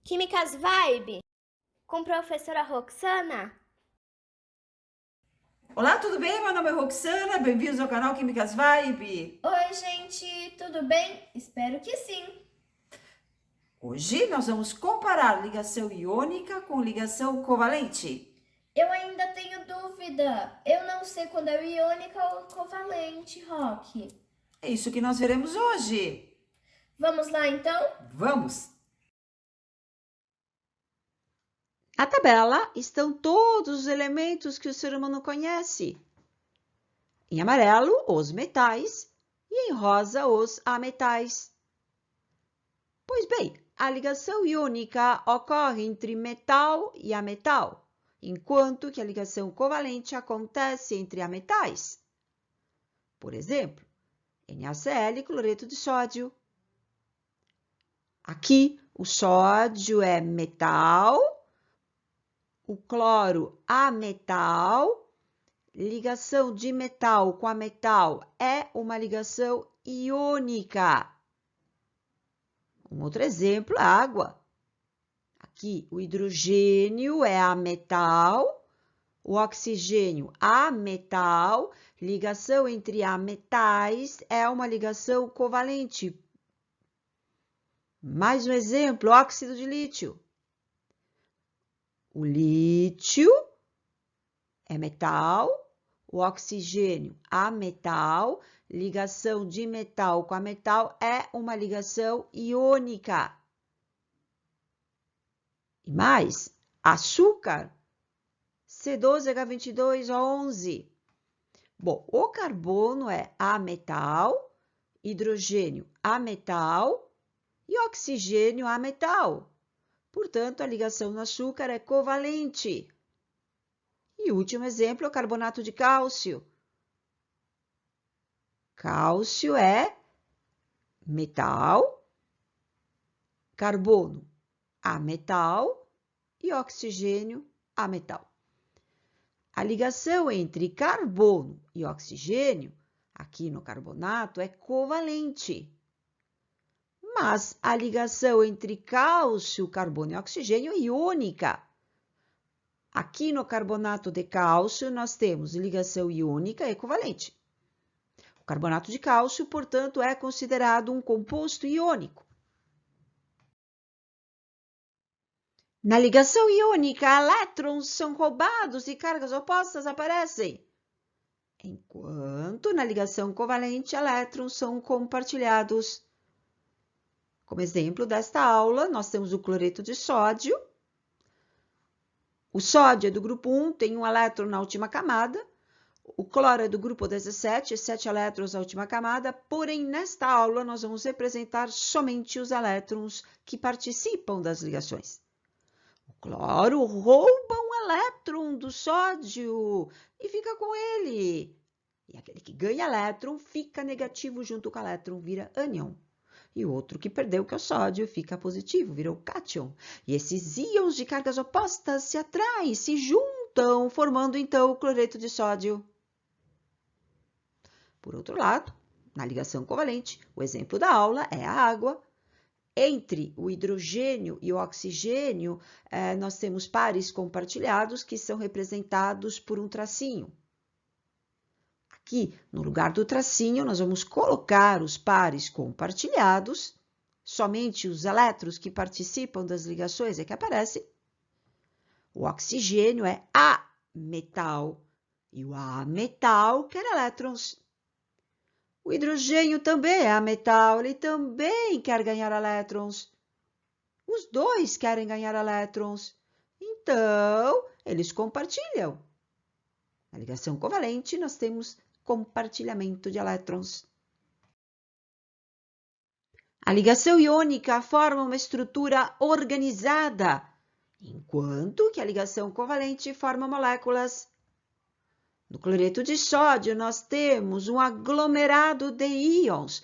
Químicas Vibe, com a professora Roxana. Olá, tudo bem? Meu nome é Roxana, bem-vindos ao canal Químicas Vibe. Oi, gente, tudo bem? Espero que sim. Hoje nós vamos comparar ligação iônica com ligação covalente. Eu ainda tenho dúvida. Eu não sei quando é iônica ou covalente, Rock. É isso que nós veremos hoje. Vamos lá, então? Vamos! Na tabela estão todos os elementos que o ser humano conhece. Em amarelo, os metais e em rosa, os ametais. Pois bem, a ligação iônica ocorre entre metal e ametal, enquanto que a ligação covalente acontece entre ametais. Por exemplo, NaCl e cloreto de sódio. Aqui, o sódio é metal, o cloro ametal. Ligação de metal com a metal é uma ligação iônica. Um outro exemplo é a água. Aqui, o hidrogênio é ametal, o oxigênio ametal. Ligação entre ametais é uma ligação covalente. Mais um exemplo, óxido de lítio. O lítio é metal, o oxigênio ametal. Ligação de metal com a metal é uma ligação iônica. E mais, açúcar, C12H22O11. Bom, o carbono é ametal, hidrogênio ametal e oxigênio ametal. Portanto, a ligação no açúcar é covalente. E o último exemplo é o carbonato de cálcio. Cálcio é metal, carbono ametal e oxigênio ametal. A ligação entre carbono e oxigênio, aqui no carbonato, é covalente. Mas a ligação entre cálcio, carbono e oxigênio é iônica. Aqui no carbonato de cálcio, nós temos ligação iônica equivalente. O carbonato de cálcio, portanto, é considerado um composto iônico. Na ligação iônica, elétrons são roubados e cargas opostas aparecem. Enquanto na ligação covalente, elétrons são compartilhados. Como exemplo desta aula, nós temos o cloreto de sódio. O sódio é do grupo 1, tem um elétron na última camada. O cloro é do grupo 17, 7 elétrons na última camada. Porém, nesta aula, nós vamos representar somente os elétrons que participam das ligações. O cloro rouba um elétron do sódio e fica com ele. E aquele que ganha elétron fica negativo junto com o elétron, vira ânion. E o outro que perdeu, que é o sódio, fica positivo, virou cátion. E esses íons de cargas opostas se atraem, se juntam, formando então o cloreto de sódio. Por outro lado, na ligação covalente, o exemplo da aula é a água. Entre o hidrogênio e o oxigênio, nós temos pares compartilhados que são representados por um tracinho. Aqui, no lugar do tracinho, nós vamos colocar os pares compartilhados, somente os elétrons que participam das ligações é que aparecem. O oxigênio é ametal e o ametal quer elétrons. O hidrogênio também é ametal, ele também quer ganhar elétrons. Os dois querem ganhar elétrons, então eles compartilham. Na ligação covalente, nós temos compartilhamento de elétrons. A ligação iônica forma uma estrutura organizada, enquanto que a ligação covalente forma moléculas. No cloreto de sódio, nós temos um aglomerado de íons.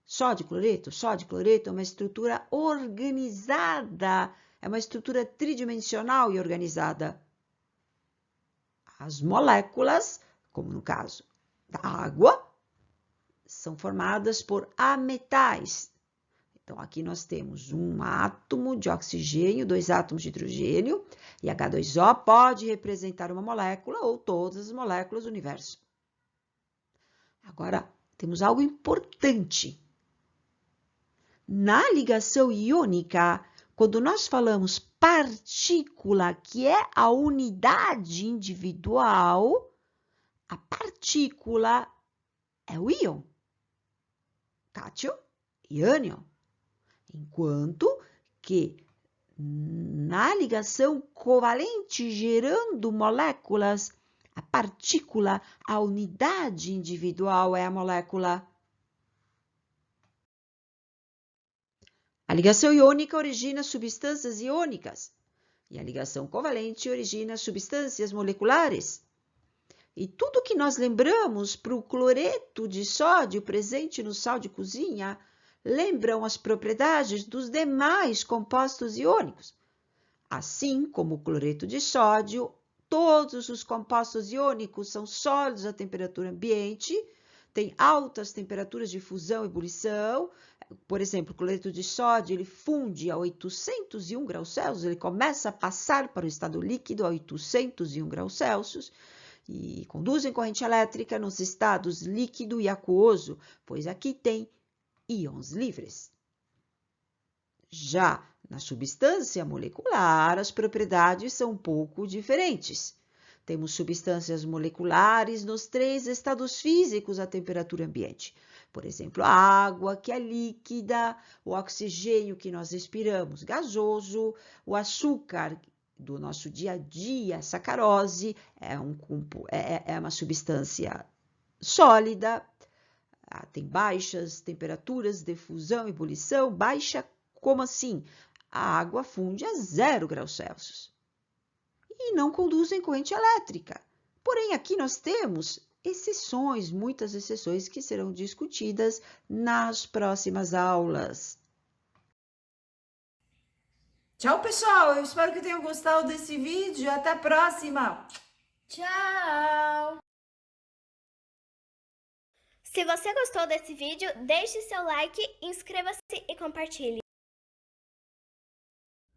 Sódio e cloreto é uma estrutura organizada, é uma estrutura tridimensional e organizada. As moléculas, como no caso da água, são formadas por ametais, Então, aqui nós temos um átomo de oxigênio, 2 átomos de hidrogênio, e H2O pode representar uma molécula ou todas as moléculas do universo. Agora, temos algo importante. Na ligação iônica, quando nós falamos partícula, que é a unidade individual, a partícula é o íon. Cátion e ânion. Enquanto que na ligação covalente gerando moléculas, a partícula, a unidade individual é a molécula. A ligação iônica origina substâncias iônicas e a ligação covalente origina substâncias moleculares. E tudo que nós lembramos para o cloreto de sódio presente no sal de cozinha lembram as propriedades dos demais compostos iônicos. Assim como o cloreto de sódio, todos os compostos iônicos são sólidos à temperatura ambiente, têm altas temperaturas de fusão e ebulição. Por exemplo, o cloreto de sódio ele funde a 801 graus Celsius, ele começa a passar para o estado líquido a 801 graus Celsius e conduzem corrente elétrica nos estados líquido e aquoso, pois aqui tem íons livres. Já na substância molecular, as propriedades são um pouco diferentes. Temos substâncias moleculares nos 3 estados físicos à temperatura ambiente. Por exemplo, a água, que é líquida, o oxigênio que nós respiramos, gasoso, o açúcar do nosso dia a dia, a sacarose, é uma substância sólida, tem baixas temperaturas de fusão e ebulição. Baixa, como assim? A água funde a 0 graus Celsius e não conduzem corrente elétrica. Porém, aqui nós temos exceções, muitas exceções que serão discutidas nas próximas aulas. Tchau, pessoal! Eu espero que tenham gostado desse vídeo. Até a próxima! Tchau! Se você gostou desse vídeo, deixe seu like, inscreva-se e compartilhe.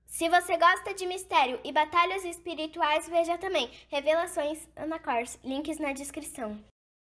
Se você gosta de mistério e batalhas espirituais, veja também Revelações Ana Kors, links na descrição.